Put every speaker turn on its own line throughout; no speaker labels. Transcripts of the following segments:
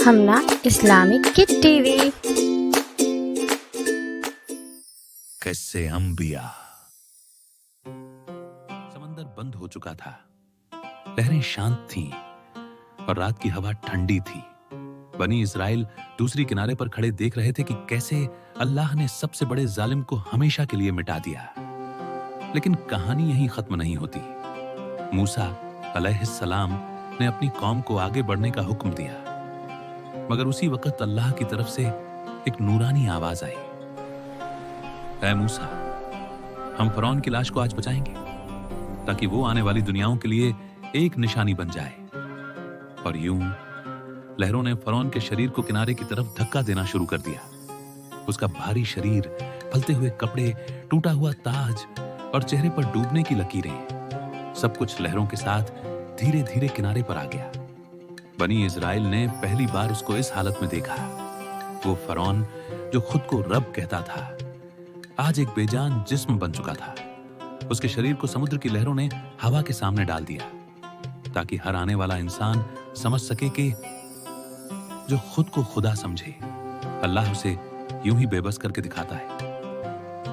Humna Islamic کڈ T V.
قصے انبیاء۔ سمندر بند ہو چکا تھا، لہریں شانت تھیں اور رات کی ہوا ٹھنڈی تھی۔ بنی اسرائیل دوسری کنارے پر کھڑے دیکھ رہے تھے کہ کیسے اللہ نے سب سے بڑے ظالم کو ہمیشہ کے لیے مٹا دیا۔ لیکن کہانی یہیں ختم نہیں ہوتی۔ موسیٰ علیہ السلام نے اپنی قوم کو آگے بڑھنے کا حکم دیا، مگر اسی وقت اللہ کی طرف سے ایک نورانی آواز آئی، اے موسیٰ، ہم فرعون کی لاش کو آج بچائیں گے تاکہ وہ آنے والی دنیاؤں کے لیے ایک نشانی بن جائے۔ اور یوں لہروں نے فرعون کے شریر کو کنارے کی طرف دھکا دینا شروع کر دیا۔ اس کا بھاری شریر، پھلتے ہوئے کپڑے، ٹوٹا ہوا تاج اور چہرے پر ڈوبنے کی لکیریں، سب کچھ لہروں کے ساتھ دھیرے دھیرے کنارے پر آ گیا۔ بنی اسرائیل نے پہلی بار اس کو اس حالت میں دیکھا۔ وہ فرعون جو خود کو رب کہتا تھا، آج ایک بے جان جسم بن چکا تھا۔ اس کے شریر کو سمندر کی لہروں نے ہوا کے سامنے ڈال دیا تاکہ ہر آنے والا انسان سمجھ سکے کہ جو خود کو خدا سمجھے، اللہ اسے یوں ہی بے بس کر کے دکھاتا ہے۔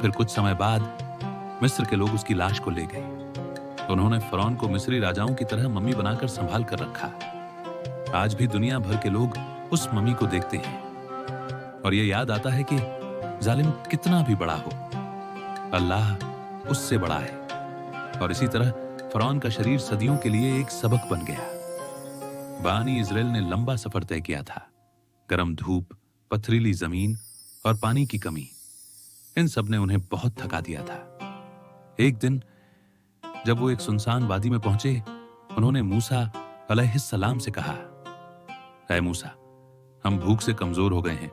پھر کچھ سمے بعد مصر کے لوگ اس کی لاش کو لے گئے۔ انہوں نے فرعون کو مصری راجاؤں کی طرح ممی بنا کر سنبھال کر رکھا۔ آج بھی دنیا بھر کے لوگ اس ممی کو دیکھتے ہیں اور یہ یاد آتا ہے کہ ظالم کتنا بھی بڑا ہو، اللہ اس سے بڑا ہے۔ اور اسی طرح فرعون کا شریر صدیوں کے لیے ایک سبق بن گیا۔ بانی اسرائیل نے لمبا سفر طے کیا تھا۔ گرم دھوپ، پتھریلی زمین اور پانی کی کمی، ان سب نے انہیں بہت تھکا دیا تھا۔ ایک دن جب وہ ایک سنسان وادی میں پہنچے، انہوں نے موسیٰ علیہ السلام سے کہا، اے موسیٰ، ہم بھوک سے کمزور ہو گئے ہیں،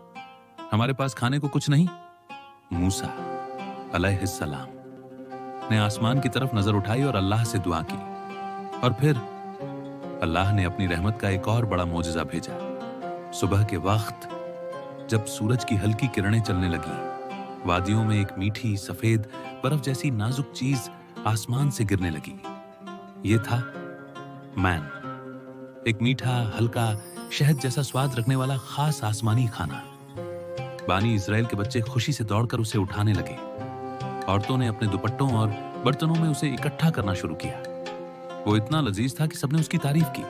ہمارے پاس کھانے کو کچھ نہیں۔ موسیٰ علیہ السلام نے آسمان کی طرف نظر اٹھائی اور اللہ سے دعا کی، اور پھر اللہ نے اپنی رحمت کا ایک اور بڑا معجزہ بھیجا۔ صبح کے وقت جب سورج کی ہلکی کرنیں چلنے لگی، وادیوں میں ایک میٹھی سفید برف جیسی نازک چیز آسمان سے گرنے لگی۔ یہ تھا مین، ایک میٹھا، ہلکا، شہد جیسا سواد رکھنے والا خاص آسمانی کھانا۔ بانی اسرائیل کے بچے خوشی سے دوڑ کر اسے اٹھانے لگے۔ عورتوں نے اپنے دوپٹوں اور برتنوں میں اسے اکٹھا کرنا شروع کیا۔ وہ اتنا لذیذ تھا کہ سب نے اس کی تعریف کی۔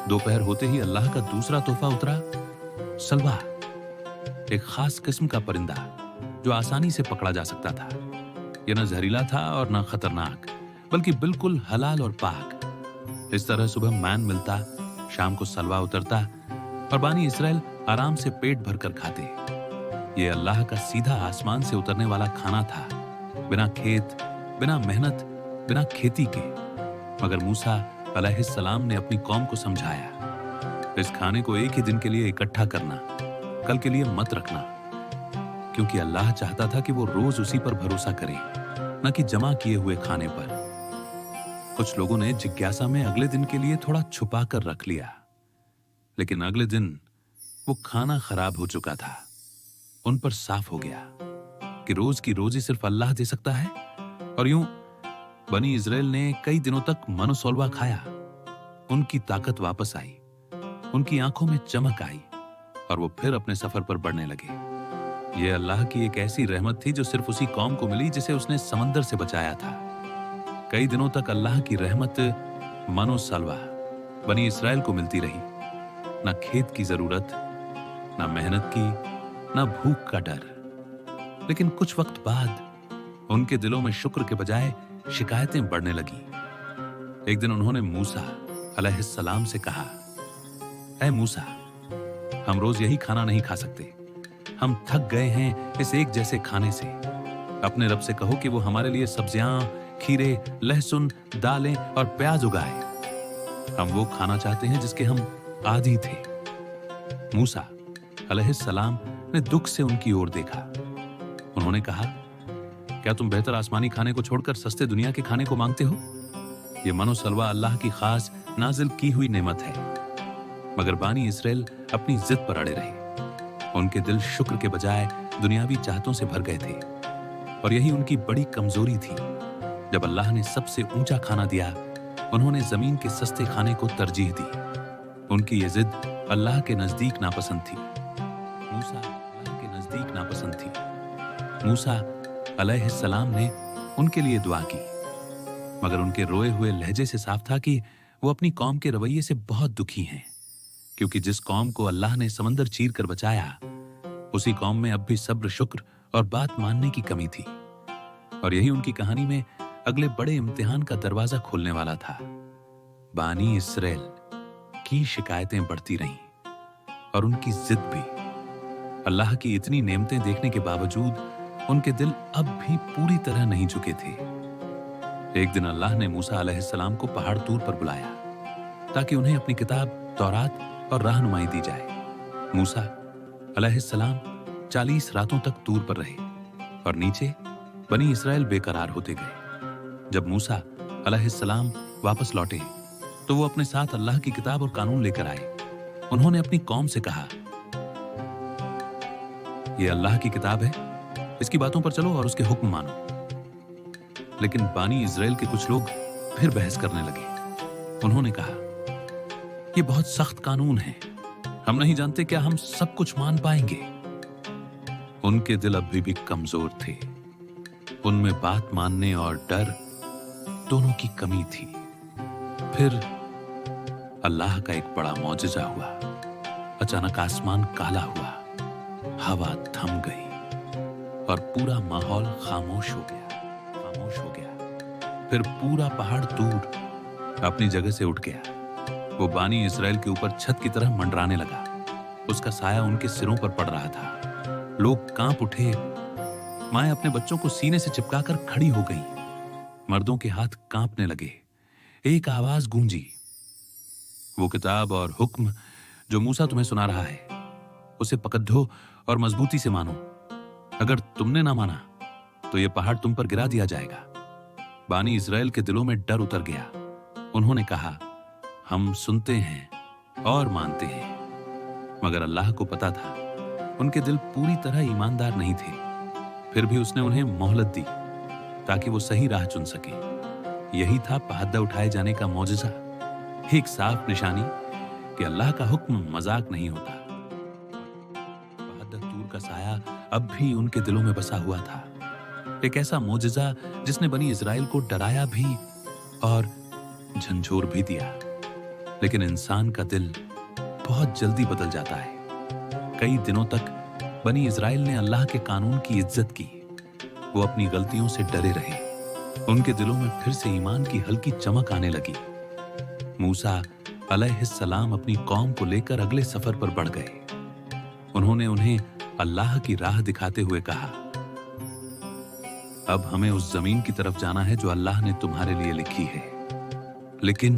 دوپہر ہوتے ہی اللہ کا دوسرا تحفہ اترا، سلوا، ایک خاص قسم کا پرندہ جو آسانی سے پکڑا جا سکتا تھا۔ یہ نہ زہریلا تھا اور نہ خطرناک، بلکہ بالکل حلال اور پاک۔ اس طرح صبح مین ملتا، شام کو سلوا اترتا اور بانی اسرائیل آرام سے پیٹ بھر کر کھاتے۔ یہ اللہ کا سیدھا آسمان سے اترنے والا کھانا تھا، بنا کھیت، بنا محنت، بنا کھیتی کے۔ مگر موسیٰ علیہ السلام نے اپنی قوم کو سمجھایا، اس کھانے کو ایک ہی دن کے لیے اکٹھا کرنا، کل کے لیے مت رکھنا، کیونکہ اللہ چاہتا تھا کہ وہ روز اسی پر بھروسہ کرے، نہ کہ جمع کیے ہوئے کھانے پر۔ کچھ لوگوں نے جگیاسا میں اگلے دن کے لیے تھوڑا چھپا کر رکھ لیا، لیکن اگلے دن وہ کھانا خراب ہو چکا تھا۔ ان پر صاف ہو گیا کہ روز کی روزی صرف اللہ دے سکتا ہے۔ اور یوں بنی اسرائیل نے کئی دنوں تک من و سولوا کھایا۔ ان کی طاقت واپس آئی، ان کی آنکھوں میں چمک آئی، اور وہ پھر اپنے سفر پر بڑھنے لگے۔ یہ اللہ کی ایک ایسی رحمت تھی جو صرف اسی قوم کو ملی جسے اس نے سمندر سے بچایا تھا۔ کئی دنوں تک اللہ کی رحمت من و سلوا بنی اسرائیل کو ملتی رہی، نہ کھیت کی ضرورت، نہ محنت کی، نہ بھوک کا ڈر۔ لیکن کچھ وقت بعد ان کے دلوں میں شکر کے بجائے شکایتیں بڑھنے لگیں۔ ایک دن انہوں نے موسیٰ علیہ السلام سے کہا، اے موسیٰ، ہم روز یہی کھانا نہیں کھا سکتے، ہم تھک گئے ہیں اس ایک جیسے کھانے سے۔ اپنے رب سے کہو کہ وہ ہمارے لیے سبزیاں، کھیرے، لہسن، دالیں اور پیاز اگائے۔ ہم وہ کھانا چاہتے ہیں جس کے ہم عادی تھے۔ موسیٰ علیہ السلام نے دکھ سے ان کی اور دیکھا۔ انہوں نے کہا، کیا تم بہتر آسمانی کھانے کو چھوڑ کر سستے دنیا کے کھانے کو مانگتے ہو؟ یہ من و سلوا اللہ کی خاص نازل کی ہوئی نعمت ہے۔ مگر بانی اسرائیل اپنی ضد پر اڑے رہے۔ ان کے دل شکر کے بجائے دنیاوی چاہتوں سے بھر گئے تھے، اور یہی ان کی بڑی کمزوری تھی۔ جب اللہ نے سب سے اونچا کھانا دیا، انہوں نے زمین کے سستے کھانے کو ترجیح دی۔ ان کی یہ ضد अल्लाह के नजदीक नापसंद थी। मूसा अल्लाह के नजदीक नापसंद थी। मूसा अलैहिस्सलाम ने उनके लिए दुआ की, मगर उनके रोए हुए लहजे से साफ था कि वो अपनी कौम के रवैये से बहुत दुखी हैं, क्योंकि जिस कौम को अल्लाह ने समंदर चीर कर बचाया, उसी कौम में अब भी सब्र, शुक्र और बात मानने की कमी थी। और यही उनकी कहानी में अगले बड़े इम्तिहान का दरवाजा खोलने वाला था। बानी इसराइल की शिकायतें बढ़ती रहीं और उनकी जिद भी। अल्लाह की इतनी नेमतें देखने के बावजूद उनके दिल अब भी पूरी तरह नहीं झुके थे। एक दिन अल्लाह ने मूसा अलैहिस्सलाम को पहाड़ तूर पर बुलाया ताकि उन्हें अपनी किताब तौरात और राहनुमाई दी जाए। मूसा अलैहिस्सलाम 40 रातों तक तूर पर रहे और नीचे बनी इसराइल बेकरार होते गए। जब मूसा अलैहिस्सलाम वापस लौटे तो वो अपने साथ अल्लाह की किताब और कानून लेकर आए। उन्होंने अपनी कौम से कहा, ये अल्लाह की किताब है, इसकी बातों पर चलो और उसके हुक्म मानो। लेकिन बानी इस्राएल के कुछ लोग फिर बहस करने लगे। उन्होंने कहा, ये बहुत सख्त कानून है, हम नहीं जानते क्या हम सब कुछ मान पाएंगे। उनके दिल अभी भी कमजोर थे। उनमें बात मानने और डर दोनों की कमी थी। फिर अल्लाह का एक बड़ा मौजज़ा हुआ। अचानक आसमान काला हुआ, हवा थम गई और पूरा माहौल खामोश हो गया। फिर पूरा पहाड़ तूर अपनी जगह से उठ गया। वो बानी इसराइल के ऊपर छत की तरह मंडराने लगा। उसका साया उनके सिरों पर पड़ रहा था। लोग कांप उठे। माएं अपने बच्चों को सीने से चिपकाकर खड़ी हो गईं। मर्दों के हाथ कांपने लगे। एक आवाज गूंजी, वो किताब और हुक्म जो मूसा तुम्हें सुना रहा है, उसे पकड़ो और मजबूती से मानो। अगर तुमने ना माना तो ये पहाड़ तुम पर गिरा दिया जाएगा। बानी इस्राएल के दिलों में डर उतर गया। उन्होंने कहा, हम सुनते हैं और मानते हैं। मगर अल्लाह को पता था उनके दिल पूरी तरह ईमानदार नहीं थे। फिर भी उसने उन्हें मोहलत दी ताकि वो सही राह चुन सके। यही था पहाड़ उठाए जाने का मौजज़ा, एक साफ निशानी कि अल्लाह का हुक्म मजाक नहीं होता। पहाड़ तूर का साया अब भी उनके दिलों में बसा हुआ था। एक ऐसा मौजज़ा जिसने बनी इस्राएल को डराया भी और झंझोर भी दिया। लेकिन इंसान का दिल बहुत जल्दी बदल जाता है। कई दिनों तक बनी इस्राएल ने अल्लाह के कानून की इज्जत की। वो अपनी गलतियों से डरे रहे। उनके दिलों में फिर से ईमान की हल्की चमक आने लगी। मूसा अलैहिस्सलाम अपनी कौम को लेकर अगले सफर पर बढ़ गए। उन्होंने उन्हें अल्लाह की राह दिखाते हुए कहा, अब हमें उस जमीन की तरफ जाना है जो अल्लाह ने तुम्हारे लिए लिखी है। लेकिन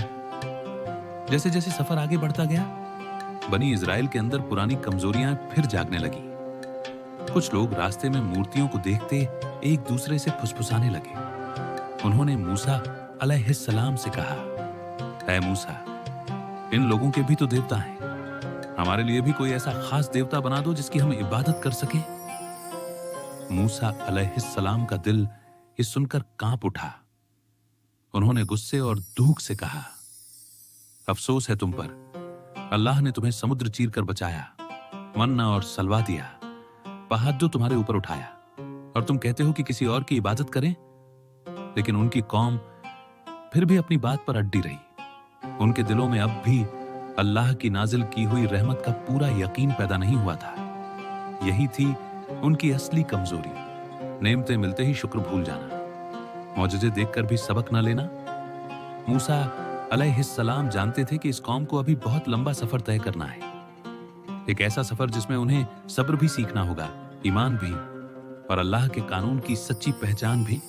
जैसे जैसे सफर आगे बढ़ता गया, बनी इस्राएल के अंदर पुरानी कमजोरियां फिर जागने लगी। कुछ लोग रास्ते में मूर्तियों को देखते एक दूसरे से फुसफुसाने लगे। उन्होंने मूसा अलैहिस्सलाम से कहा, ऐ मूसा, इन लोगों के भी तो देवता हैं। हमारे लिए भी कोई ऐसा खास देवता बना दो जिसकी हम इबादत कर सकें। मूसा अलैहिस्सलाम का दिल ये सुनकर कांप उठा। उन्होंने गुस्से और दुख से कहा, अफसोस है तुम पर। अल्लाह ने तुम्हें समुद्र चीर कर बचाया, मन्ना और सलवा दिया, पहाड़ जो तुम्हारे ऊपर उठाया, और तुम कहते हो कि किसी और की इबादत करें। लेकिन उनकी कौम फिर भी अपनी बात पर अड्डी रही। उनके दिलों में अब भी अल्लाह की नाजिल की हुई रहमत का पूरा यकीन पैदा नहीं हुआ था। यही थी उनकी असली कमजोरी, नेमतें मिलते ही शुक्र भूल जाना, मौजज़े देखकर भी सबक न लेना। मूसा अलैहिस्सलाम जानते थे कि इस कौम को अभी बहुत लंबा सफर तय करना है। एक ऐसा सफर जिसमें उन्हें सब्र भी सीखना होगा, ईमान भी, और अल्लाह के कानून की सच्ची पहचान भी।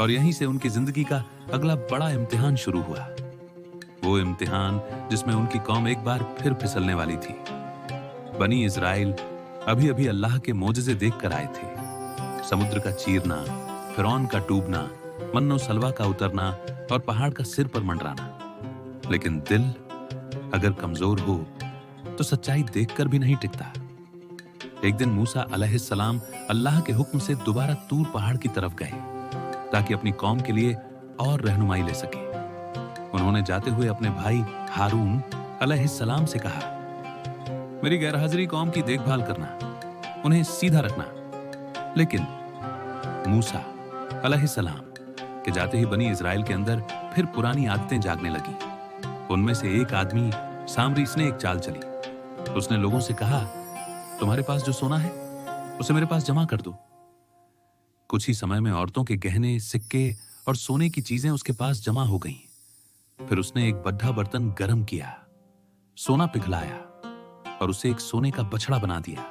और यहीं से उनकी जिंदगी का अगला बड़ा इम्तिहान शुरू हुआ। वो इम्तिहान जिसमें उनकी कौम एक बार फिर फिसलने वाली थी। बनी इस्राएल अभी अभी अल्लाह के मौजज़े देख कर आए थे। समुद्र का चीरना, फिरौन का डूबना, मन्नो सलवा का उतरना और पहाड़ का सिर पर मंडराना। लेकिन दिल अगर कमजोर हो तो सच्चाई देखकर भी नहीं टिकता। एक दिन मूसा अलैहिस्सलाम अल्लाह के हुक्म से दोबारा तूर पहाड़ की तरफ गए ताकि अपनी कौम के लिए और रहनुमाई ले सके। उन्होंने जाते हुए अपने भाई हारून अलैहिस्सलाम से कहा, मेरी गैरहाजिरी कौम की देखभाल करना, उन्हें सीधा रखना। लेकिन मूसा अलैहिस्सलाम के जाते ही बनी इजराइल के अंदर फिर पुरानी आदतें जागने लगी। उनमें से एक आदमी सामरीस ने एक चाल चली। उसने लोगों से कहा, तुम्हारे पास जो सोना है उसे मेरे पास जमा कर दो। कुछ ही समय में औरतों के गहने, सिक्के और सोने की चीजें उसके पास जमा हो गईं। फिर उसने एक बड्ढा बर्तन गर्म किया, सोना पिघलाया और उसे एक सोने का बछड़ा बना दिया।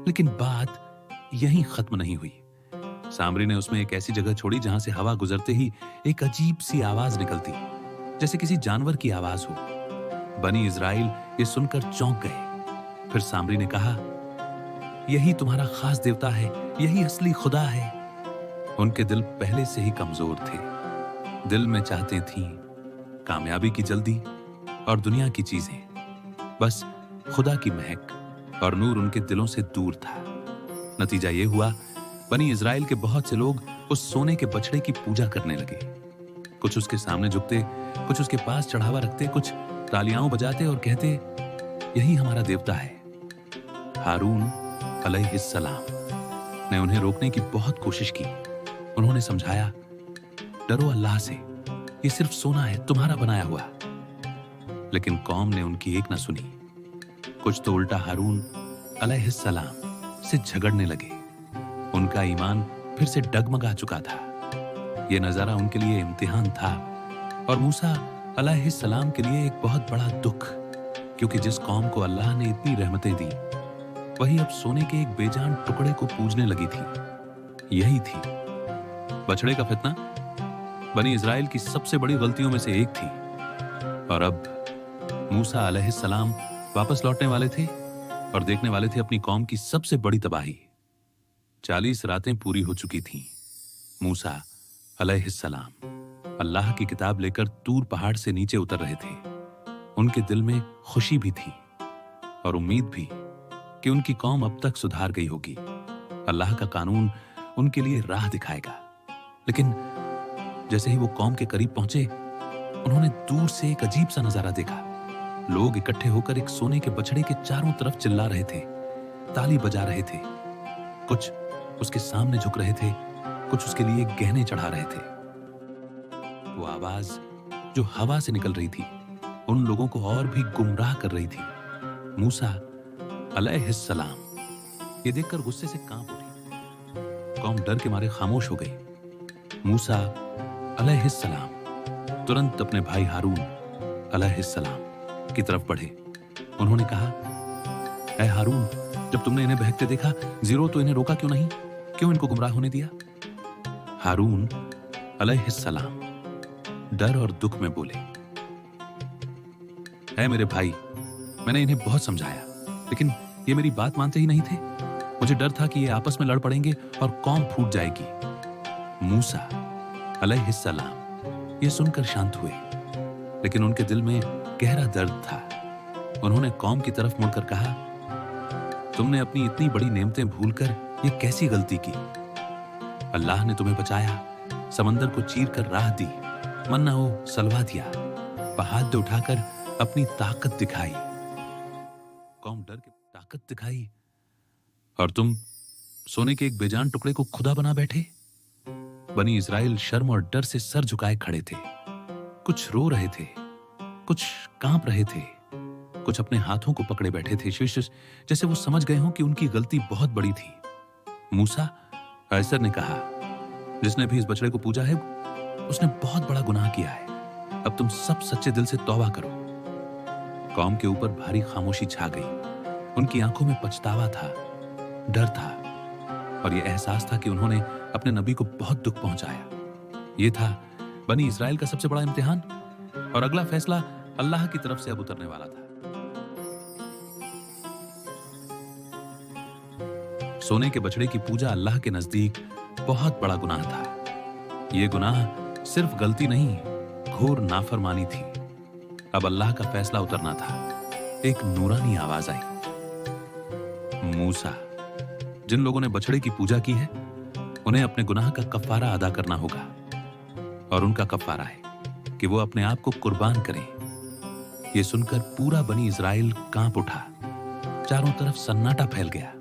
लेकिन बात यहीं खत्म नहीं हुई। सामरी ने उसमें एक ऐसी जगह छोड़ी जहां से हवा गुजरते ही एक अजीब सी आवाज निकलती, जैसे किसी जानवर की आवाज हो। बनी इजराइल ये सुनकर चौंक गए। फिर सामरी ने कहा, यही तुम्हारा खास देवता है, यही असली खुदा है। उनके दिल पहले से ही कमजोर थे। दिल में चाहते थीं कामयाबी की जल्दी और दुनिया की चीजें। बस खुदा की महक और नूर उनके दिलों से दूर था। नतीजा ये हुआ, बनी इजराइल के बहुत से लोग उस सोने के बछड़े की पूजा करने लगे। कुछ उसके सामने झुकते, कुछ उसके पास चढ़ावा रखते, कुछ तालियां बजाते और कहते, यही हमारा देवता है। हारून अलैहिस्सलाम ने उन्हें रोकने की बहुत कोशिश की। उन्होंने समझाया, डरो अल्लाह से, ये सिर्फ सोना है, तुम्हारा बनाया हुआ। लेकिन कौम ने उनकी एक न सुनी। कुछ तो उल्टा हारून अलैहिस्सलाम से झगड़ने लगे। उनका ईमान फिर से डगमगा चुका था। यह नजारा उनके लिए इम्तिहान था और मूसा अलैहिस्सलाम के लिए एक बहुत बड़ा दुख, क्योंकि जिस कौम को अल्लाह ने इतनी रहमतें दी, वही अब सोने के एक बेजान टुकड़े को पूजने लगी थी। यही थी बछड़े का फितना। बनी इजराइल की सबसे बड़ी गलतियों में से एक थी। और अब मूसा अलैहिस्सलाम वापस लौटने वाले थे और देखने वाले थे अपनी कौम की सबसे बड़ी तबाही। 40 रातें पूरी हो चुकी थीं। मूसा अलैहिस्सलाम अल्लाह की किताब लेकर तूर पहाड़ से नीचे उतर रहे थे। उनके दिल में खुशी भी थी और उम्मीद भी कि उनकी कौम अब तक सुधार गई होगी। अल्लाह का कानून उनके लिए राह दिखाएगा। लेकिन जैसे ही वो कौम के करीब पहुंचे, उन्होंने दूर से एक अजीब सा नजारा देखा। लोग इकट्ठे होकर एक सोने के बछड़े के चारों तरफ चिल्ला रहे थे, ताली बजा रहे थे। कुछ उसके सामने झुक रहे थे, कुछ उसके लिए गहने चढ़ा रहे थे। वो आवाज जो हवा से निकल रही थी, उन लोगों को और भी गुमराह कर रही थी। मूसा अलैहिस्सलाम ये देखकर गुस्से से कांप उठी। कौम डर के मारे खामोश हो गई। मूसा अलैहिस्सलाम तुरंत अपने भाई हारून अलैहिस्सलाम की तरफ बढ़े। उन्होंने कहा, ऐ हारून, जब तुमने इन्हें बहकते देखा, जीरो तो इन्हें रोका क्यों नहीं? क्यों इनको गुमराह होने दिया? हारून अलैहिस्सलाम डर और दुख में बोले, ऐ मेरे भाई, मैंने इन्हें बहुत समझाया, लेकिन ये मेरी बात मानते ही नहीं थे। मुझे डर था कि ये आपस में लड़ पड़ेंगे और कौम फूट जाएगी। मूसा अलैहिस्सलाम ये सुनकर शांत हुए, लेकिन उनके दिल में गहरा दर्द था। उन्होंने कौम की तरफ मुड़कर कहा, तुमने अपनी इतनी बड़ी नेमतें भूलकर ये कैसी गलती की? अल्लाह ने तुम्हें बचाया, समंदर को चीर कर राह दी, मन्ना वो सलवा दिया, पहाड़ उठाकर अपनी ताकत दिखाई। कौम डर के ताकत दिखाई और तुम सोने के एक बेजान टुकड़े को खुदा बना बैठे। बनी इजराइल शर्म और डर से सर झुकाए खड़े थे। कुछ रो रहे थे, कुछ कांप रहे थे, कुछ अपने हाथों को पकड़े बैठे थे, जैसे वो समझ गए हों कि उनकी गलती बहुत बड़ी थी। मूसा ऐसर ने कहा, जिसने भी इस बछड़े को पूजा है, उसने बहुत बड़ा गुनाह किया है। अब तुम सब सच्चे दिल से तौबा करो। कौम के ऊपर भारी खामोशी छा गई। उनकी आंखों में पछतावा था, डर था और यह एहसास था कि उन्होंने अपने नबी को बहुत दुख पहुंचाया। यह था बनी इजराइल का सबसे बड़ा इम्तिहान और अगला फैसला अल्लाह की तरफ से अब उतरने वाला था। सोने के बछड़े की पूजा अल्लाह के नजदीक बहुत बड़ा गुनाह था। यह गुनाह सिर्फ गलती नहीं, घोर नाफरमानी थी। अब अल्लाह का फैसला उतरना था। एक नूरानी आवाज आई, मूसा, जिन लोगों ने बछड़े की पूजा की है, उन्हें अपने गुनाह का कफारा अदा करना होगा। और उनका कफारा है कि वो अपने आप को कुर्बान करें। यह सुनकर पूरा बनी इजराइल कांप उठा। चारों तरफ सन्नाटा फैल गया।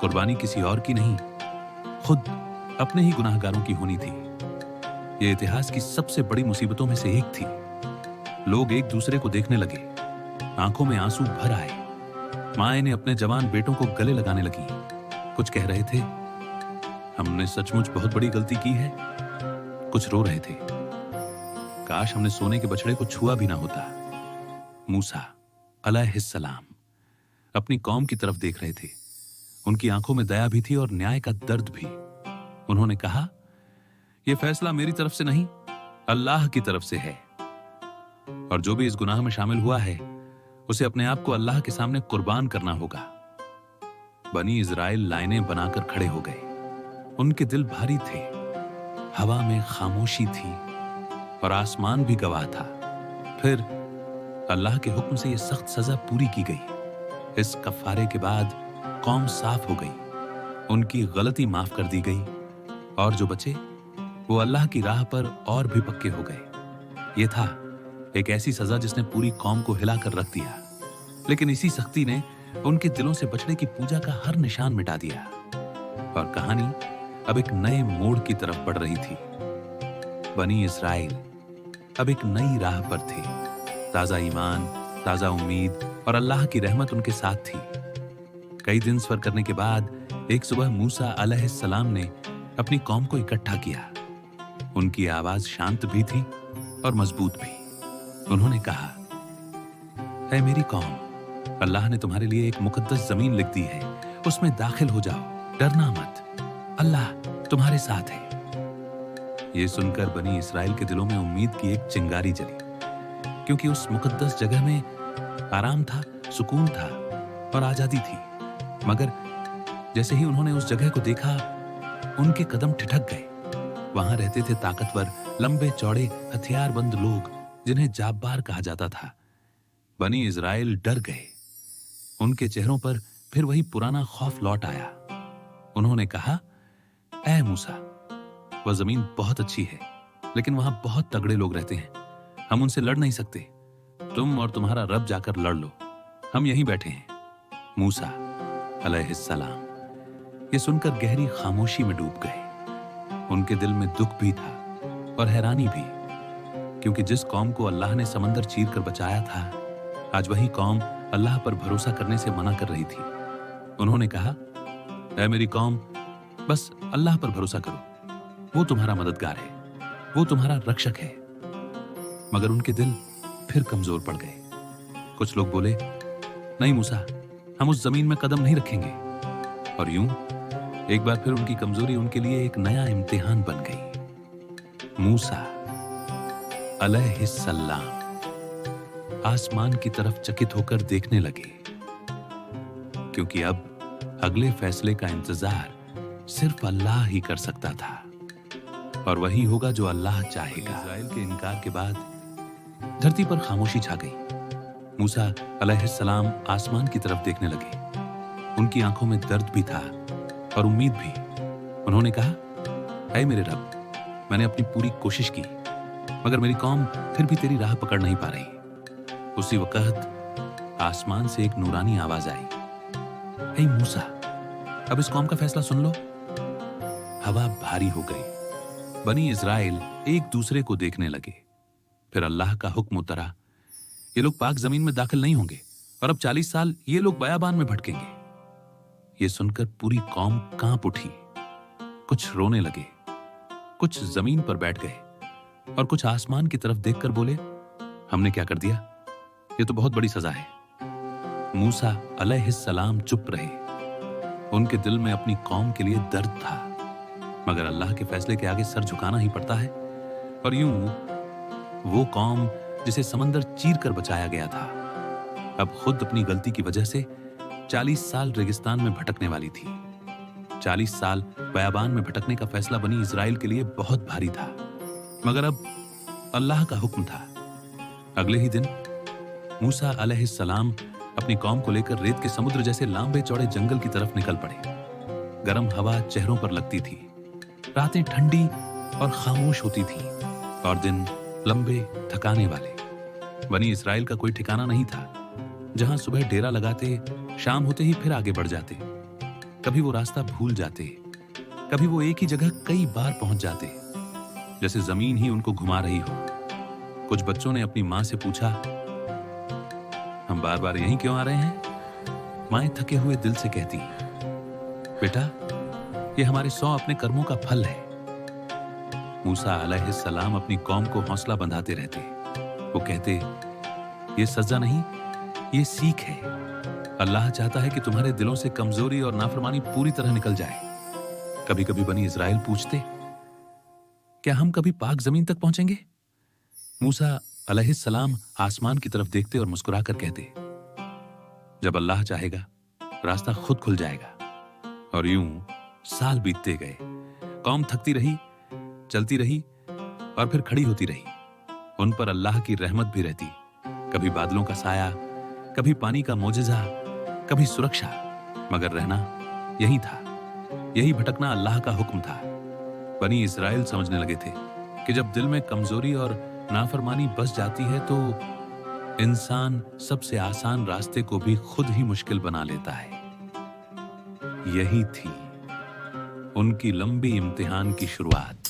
कुर्बानी किसी और की नहीं, खुद अपने ही गुनाहगारों की होनी थी। यह इतिहास की सबसे बड़ी मुसीबतों में से एक थी। लोग एक दूसरे को देखने लगे, आंखों में आंसू भर आए। माए ने अपने जवान बेटों को गले लगाने लगी। कुछ कह रहे थे, हमने सचमुच बहुत बड़ी गलती की है। कुछ रो रहे थे, काश हमने सोने के बछड़े को छुआ भी ना होता। मूसा अलैहिस्सलाम अपनी कौम की तरफ देख रहे थे। उनकी आंखों में दया भी थी और न्याय का दर्द भी। उन्होंने कहा, यह फैसला मेरी तरफ से नहीं, अल्लाह की तरफ से है, और जो भी इस गुनाह में शामिल हुआ है उसे अपने आप को अल्लाह के सामने कुर्बान करना होगा। बनी इजराइल लाइनें बनाकर खड़े हो गए। उनके दिल भारी थे। हवा में खामोशी थी और आसमान भी गवाह था। फिर अल्लाह के हुक्म से यह सख्त सजा पूरी की गई। इस कफारे के बाद कौम साफ हो गई, उनकी गलती माफ कर दी गई, और जो बचे वो अल्लाह की राह पर और भी पक्के हो गए। यह था एक ऐसी सजा जिसने पूरी कौम को हिलाकर रख दिया। लेकिन इसी सख्ती ने उनके दिलों से बछड़े की पूजा का हर निशान मिटा दिया, और कहानी अब एक नए मोड़ की तरफ बढ़ रही थी। बनी इस्राएल अब एक नई राह पर थे। ताजा ईमान, ताजा उम्मीद और अल्लाह की रहमत उनके साथ थी। कई दिन सफर करने के बाद एक सुबह मूसा अलैहिस्सलाम ने अपनी कौम को इकट्ठा किया। उनकी आवाज शांत भी थी और मजबूत भी। उन्होंने कहा, ऐ मेरी कौम, अल्लाह ने तुम्हारे लिए एक मुकद्दस जमीन लिख दी है, उसमें दाखिल हो जाओ, डरना मत, अल्लाह तुम्हारे साथ है। यह सुनकर बनी इस्राएल के दिलों में उम्मीद की एक चिंगारी जली, क्योंकि उस मुकद्दस जगह में आराम था, सुकून था और आजादी थी। मगर जैसे ही उन्होंने उस जगह को देखा, उनके कदम ठिठक गए। वहां रहते थे ताकतवर, लंबे चौड़े, हथियारबंद लोग जिन्हें जाब्बार कहा जाता था। बनी इस्राएल डर गए। उनके चेहरों पर फिर वही पुराना खौफ लौट आया। उन्होंने कहा, ऐ मूसा, वह जमीन बहुत अच्छी है, लेकिन वहां बहुत तगड़े लोग रहते हैं, हम उनसे लड़ नहीं सकते। तुम और तुम्हारा रब जाकर लड़ लो, हम यहीं बैठे हैं। मूसा अलैहिस्सलाम ये सुनकर गहरी खामोशी में डूब गए। उनके दिल में दुख भी था और हैरानी भी, क्योंकि जिस कौम को अल्लाह ने समंदर चीर कर बचाया था, आज वही कौम अल्लाह पर भरोसा करने से मना कर रही थी। उन्होंने कहा, ऐ मेरी कौम, बस अल्लाह पर भरोसा करो, वो तुम्हारा मददगार है, वो तुम्हारा रक्षक है। मगर उनके दिल फिर कमजोर पड़ गए। कुछ लोग बोले, नहीं मूसा, हम उस जमीन में कदम नहीं रखेंगे। और यूं एक बार फिर उनकी कमजोरी उनके लिए एक नया इम्तिहान बन गई। मूसा अलैहिस्सलाम आसमान की तरफ चकित होकर देखने लगे, क्योंकि अब अगले फैसले का इंतजार सिर्फ अल्लाह ही कर सकता था, और वही होगा जो अल्लाह चाहेगा। इस्राएल के इनकार के बाद धरती पर खामोशी छा गई। मूसा अलैहिस्सलाम आसमान की तरफ देखने लगे। उनकी आंखों में दर्द भी था और उम्मीद भी। उन्होंने कहा, ऐ मेरे रब, मैंने अपनी पूरी कोशिश की, मगर मेरी कौम फिर भी तेरी राह पकड़ नहीं पा रही। उसी वक्त आसमान से एक नूरानी आवाज आई, ऐ मूसा, अब इस कौम का फैसला सुन लो। हवा भारी हो गई। बनी इस्राएल एक दूसरे को देखने लगे। फिर अल्लाह का हुक्म उतरा, ये लोग पाक जमीन में दाखिल नहीं होंगे, और अब 40 साल ये लोग बयाबान में भटकेंगे। ये सुनकर पूरी कौम कांप उठी। कुछ रोने लगे, कुछ जमीन पर बैठ गए, और कुछ आसमान की तरफ देखकर बोले, हमने क्या कर दिया? ये तो बहुत बड़ी सजा है। मूसा अलैहिस्सलाम चुप रहे। उनके दिल में अपनी कौम के लिए दर्द था, मगर अल्लाह के फैसले के आगे सर झुकाना ही पड़ता है। और यूं वो कौम जिसे समंदर चीर कर बचाया गया था, अब खुद अपनी गलती की वजह से 40 साल रेगिस्तान में भटकने वाली थी। 40 साल बयाबान में भटकने का फैसला बनी इस्राएल के लिए बहुत भारी था, मगर अब अल्लाह का हुक्म था। अगले ही दिन मूसा अलैहिस्सलाम अपनी कौम को लेकर रेत के समुद्र जैसे लंबे चौड़े जंगल की तरफ निकल पड़े। गर्म हवा चेहरों पर लगती थी, रातें ठंडी और खामोश होती थी, और दिन लंबे थकाने वाले। बनी इस्राएल का कोई ठिकाना नहीं था। जहां सुबह डेरा लगाते, शाम होते ही फिर आगे बढ़ जाते। कभी वो रास्ता भूल जाते, कभी वो एक ही जगह कई बार पहुंच जाते, जैसे जमीन ही उनको घुमा रही हो। कुछ बच्चों ने अपनी मां से पूछा, हम बार बार यहीं क्यों आ रहे हैं? माएं थके हुए दिल से कहती, बेटा, ये हमारे 100 अपने कर्मों का फल है। मूसा अलैहिस्सलाम अपनी कौम को हौसला बंधाते रहते। वो कहते, ये सजा नहीं, ये सीख है। अल्लाह चाहता है कि तुम्हारे दिलों से कमजोरी और नाफरमानी पूरी तरह निकल जाए। कभी कभी बनी इस्राएल पूछते, क्या हम कभी पाक जमीन तक पहुंचेंगे? मूसा अलैहिस्सलाम आसमान की तरफ देखते और मुस्कुराकर कहते, जब अल्लाह चाहेगा रास्ता खुद खुल जाएगा। और यूं साल बीतते गए। कौम थकती रही, चलती रही और फिर खड़ी होती रही। उन पर अल्लाह की रहमत भी रहती, कभी बादलों का साया, कभी पानी का मोजज़ा, कभी सुरक्षा, मगर रहना यही था। यही भटकना अल्लाह का हुक्म था। बनी इस्राएल समझने लगे थे कि जब दिल में कमजोरी और नाफरमानी बस जाती है तो इंसान सबसे आसान रास्ते को भी खुद ही मुश्किल बना लेता है। यही थी उनकी लंबी इम्तिहान की शुरुआत।